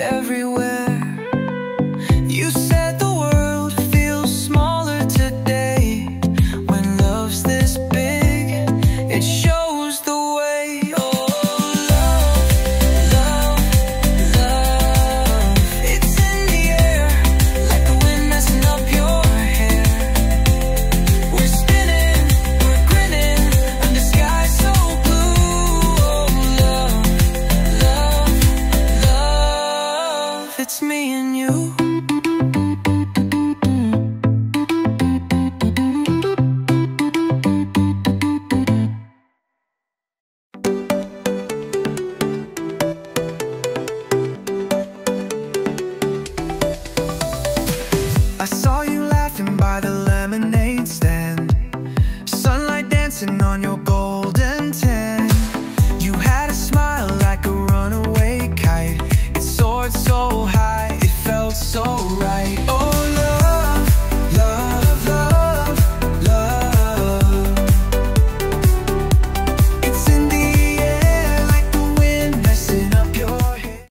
everywhere. You said the world feels smaller today. When love's this big, it shows the way. Oh, love, love, love. It's in the air, like the wind messing up your hair. We're spinning, we're grinning, under skies so blue. Oh, love, love, love. It's me and you. I saw